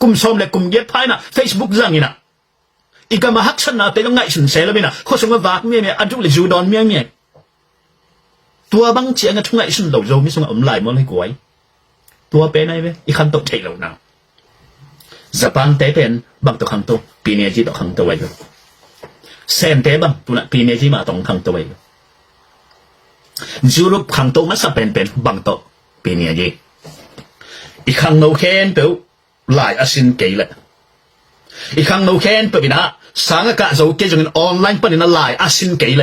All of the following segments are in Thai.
กุมส้มเลยกุมเย็บไพ่น่ะ Facebook จังนี่น่ะอีกมาฮักฉันน่ะแต่ต้องไงสุนเสแล้วพี่น่ะเขาส่งมาฝากเมียอจุเลยจูดอนเมียตัวบางเจียงก็ทุ่งไงสุนเหล่าโจไม่ส่งอมไหลมันให้กวยตัวเป็นไงเว้ยอีกคำตกเทเหล่านั้นญี่ปุ่นเตเป็นบางตัวคำตกปีนี้จีตกคำตัวไว้เซนเตบังตัวน่ะปีนี้จีมาตรงคำตัวไว้ยุโรปคำตกมันสับเป็นบางตัวปีนี้จีอีกครั้งโนเคนเปล่าหลายอาศินเกลอีกครั้งโนเคนเปล่านะสังกัดจะเกี่ยวกับออนไลน์ปนินาหลายอาศินเกล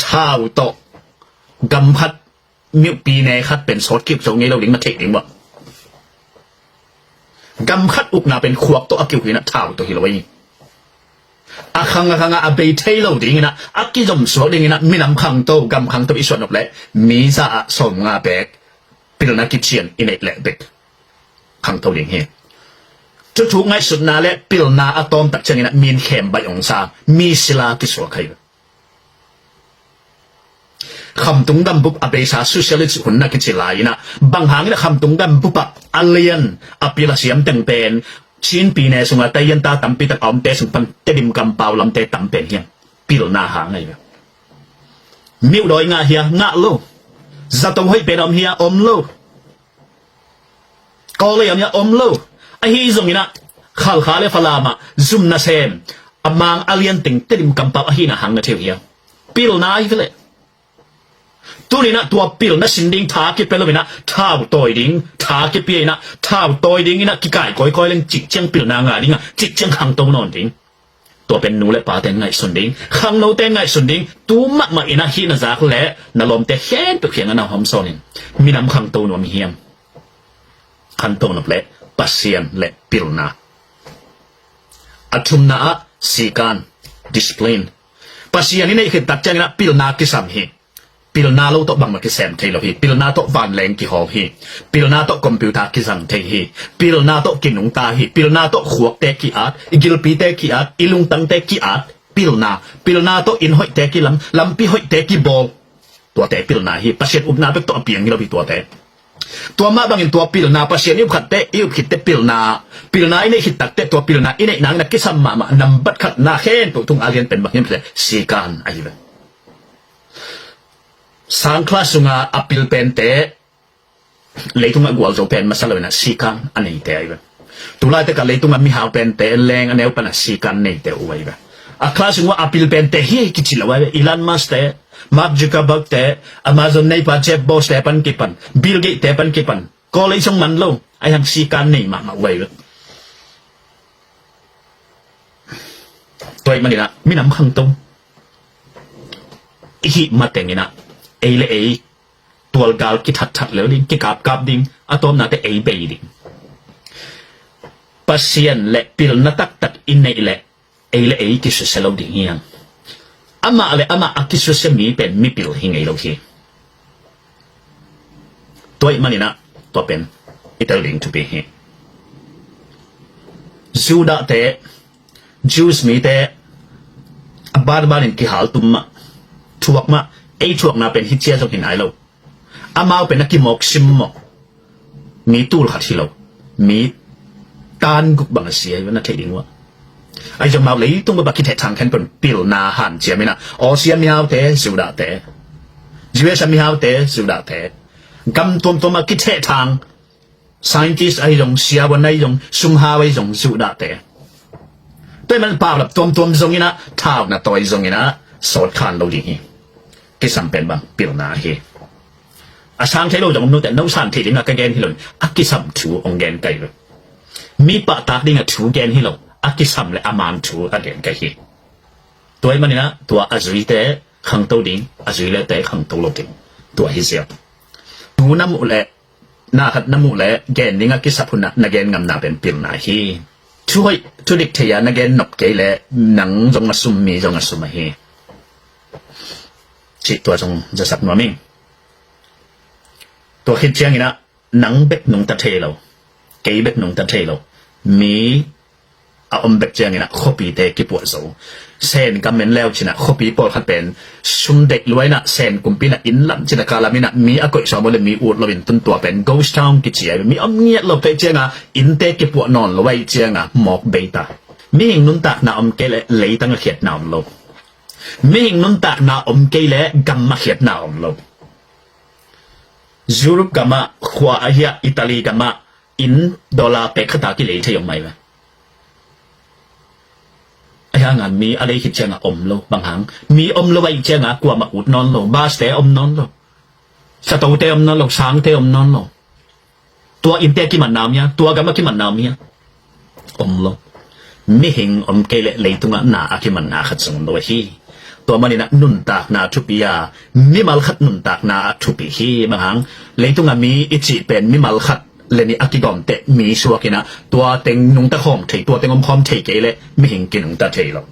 ท้าวโตกำพัดมีปีนี้คัดเป็นสดกิบตรงนี้เราลิงมาเทคเองว่ากำคัดอุกนาเป็นขวบตัวอักกิวนะท้าวตัวฮิโรวีอาคังอาเบยเทเราดิ้งนะอักกิจมสวดดิ้งนะมีน้ำคังโตกำคังตัวอิสวนออกเลยมีซาส่งอาเบกปิลนักกิจเชียนอินเอกเล็กเบกคังตัวดิ้งเฮจะถูกไงสุดนาเล่ปิลนาอะตอมตัดเชิงนะมีนเข็มใบองศามีศิลากิสวะใครคำตุงดำบุบอเบสาสุเชลิสหุ่นนักกิจลายนะบางหางนะคำตุงดำบุบอะอัลเลียนอภิลาเสียมเต็งเป็นชิ้นปีเนสุงาเตยันตาตั้มปีตะอมเตสุงปันเตดิมกำเปาลำเตตั้มเป็นเฮียปิลนาหางไงแบบมิวดอยงาเฮียงาโลจะต้องให้เป็นอมเฮียอมโลก็เลยอมเฮียอมโลไอ้ฮีซงนี่นะข้าวขาเลฟลามาซุมนาเซมอมังอัลเลียนติงเตดิมกำเปาไอ้ฮีน่ะหางนะเทียวเฮียปิลนาอีกเลยตัวนี้นะตัวปิลนะสินดิ้งท้ากิเป็นแล้วนะท้าวตัวดิ้งท้ากิเปียนะท้าวตัวดิ้งนี่นะกิไก่ก้อยเล่นจิกเจียงปิลนางาดิ้งอ่ะจิกเจียงขังตรงนอนดิ้งตัวเป็นนูและป่าแต่ไงส่วนดิ้งขังนูแต่ไงส่วนดิ้งตัวมักมาอินะฮีนะจากและนลมแต่แค่ตัวเพียงอันเอาหอมซอนินมีน้ำขังตัวนวมเฮียมขังตัวนบและปัสเซียนและปิลนาอัตุมนาสีการดิสเพลนปัสเซียนนี่คือตัดใจนะปิลนากิสามเฮปิลนาโลโตบังมาคิเซมเทลฮีปิลนาโตวันแรงกิฮอฮีปิลนาโตคอมพิวเตอร์กิสังเทฮีปิลนาโตกินุงตาฮีปิลนาโตขวกเตกิอาร์อิกิลปีเตกิอาร์อิลุงตังเตกิอาร์ปิลนาโตอินหอยเตกิลำปีหอยเตกิบอลตัวเตปิลนาฮีปัสเซียนอุบนาเป็นตัวเปียงนี่เราเป็นตัวเตตัวมาบางอย่างตัวปิลนาปัสเซียนยุบขัดเตยุบขิดเตปิลนาอินเนหิดตักเตตัวปิลนาอินเนนังนักกิสัมมานำบัดขัดนาเข็นตัวทุ่งอาเลียนเป็นบางอย่างเลยสีการอะไรแบบสังคลาสุงาอพิลเป็นเตะเลยตุงกัวโจเป็นมาสลับนะสีกันอันนี้เตะแบบตุลาเตะกับเลยตุงมีหาวเป็นเตะแรงอันนี้เป็นสีกันนี่เตะเอาไว้แบบอัคลาสุงาอพิลเป็นเตะเฮียกิจิลเอาไว้อีลานมัสเตะมาร์คจูคาบักเตะอเมซอนในปัจเจบบอสเตะปันกิปันบิลเกตเตะปันกิปันก็เลยส่งมันลงไอ้ทางสีกันนี่มาไว้แบบตัวมันนี่นะมีน้ำขังตรงอีมาเต็งนี่นะเอเลเอตัวกาลกิทัดทัดแล้วดิ้งกิกาบดิ้งอะตอมนาเตเอเบยดิ้งปัสเซียนเละปิลนัตักตัดอินเนเละเอเลเอกิสุเซลดิ้งยังอามาอากิสุเซมีเป็นมีปิลหิงเอโลฮีตัวมันนี่นะตัวเป็นอิตาลีนทูเปฮีจูดาเตจูสมีเตบาร์บารินกิฮัลตุมมาทวกมาไอ้ทวกน่าเป็นฮิตเชียจกินไอโลอามาเป็นนักกิมอกซิมมอกมีตูลขัดฮิโลมีตานกุบบางเสียวันนั้นเทดิงวะไอ้จงมาเลยตุ้งมาบักคิดทางแค่เป็นปิลนาหันเจียมินะออเซียมีฮาวเตสุดาเตจีเวสมีฮาวเตสุดาเตกำตัวมาคิดทางscientist ไอ้จงเสียวันไอ้จงซุ่มหาไอ้จงสุดาเตตัวมันป่าวแบบตัวจงนี่นะท้าวนะตัวจงนี่นะสอดขันเราดีกิสัมเป็นบางปิลนาเฮอาช่างใช้โลจงนู้แต่นู้สันทีดิ้งกับแกนฮิโลอากิสัมถูองแกนไกเลยมีปะตากดิ้งกับถูแกนฮิโลอากิสัมและอามันถูอาแกนไกเฮตัวมันนี่นะตัวอาจุยเตะขังโตดิ้งอาจุยเล่เตะขังโตโลดิ้งตัวฮิเซียดูน้ำมูเล่น่าขัดน้ำมูเล่แกนดิ้งกับกิสัมพุนะนักแกนงำนาเป็นปิลนาเฮช่วยดิกเทียนักแกนนกเกลเล่หนังจงมาซุ่มมีจงมาซุ่มมาเฮจิตตัวจงจะสับหนัวมิ่งตัวคิดเชียงนี่นะหนังเบ็กหนุ่งตะเทเราเกย์เบ็กหนุ่งตะเทเรามีอมเบ็กเชียงนี่นะข้อปีเตกิปวดโซ เซนกับเมนแล้วชินะขบีปอลขัดเป็นชุมเด็กรวยนะเซนกุมปีนะอินลัมชินะกาลามินะมีอากอยสอบเลยมีอูดเราเป็นต้นตัวเป็น ghost town กิจเจียมีอมเงียเราไปเจียงอ่ะอินเตกิปวดนอนเราไว้เจียงอ่ะหมอกเบต้ามีหิงนุนตักนาอมเกลเลยตั้งเขียดนาอมโลมีหิงนุนตักนาอมเกลกัมมาเขียดนาอมโลยุโรปกัมมาขวาอาเฮียอิตาลีกัมมาอินดอลลาร์เป็กขตากิเลยใช่ยังไงวะไอ้ห่างมีอะไรคิดเชียงอมโลบางครั้งมีอมโลไว้เชียงกว่ามาอุดนอนโลบาสเตอมนอนโลสตูเตอมนอนโลช้างเตอมนอนโลตัวอินเตกิมันน้ำเนี่ยตัวกัมมากิมันน้ำเนี่ยอมโลมีหิงอมเกลเลยตุงหนากิมันนาขัดสงโดยที่ตัวมันนี่นะนุนตากนาทุปียามีมัลขัดนุนตากนาทุปีฮีบางครั้งเลยตุงมีอิจิเป็นมีมัลขัดเลนี่อากิกอมเตมีชัวกินะตัวเต็งนุงตะคอมเทตัวเต็งอมคอมเทเกเลไม่เห็นกินนุงตะเทหรอก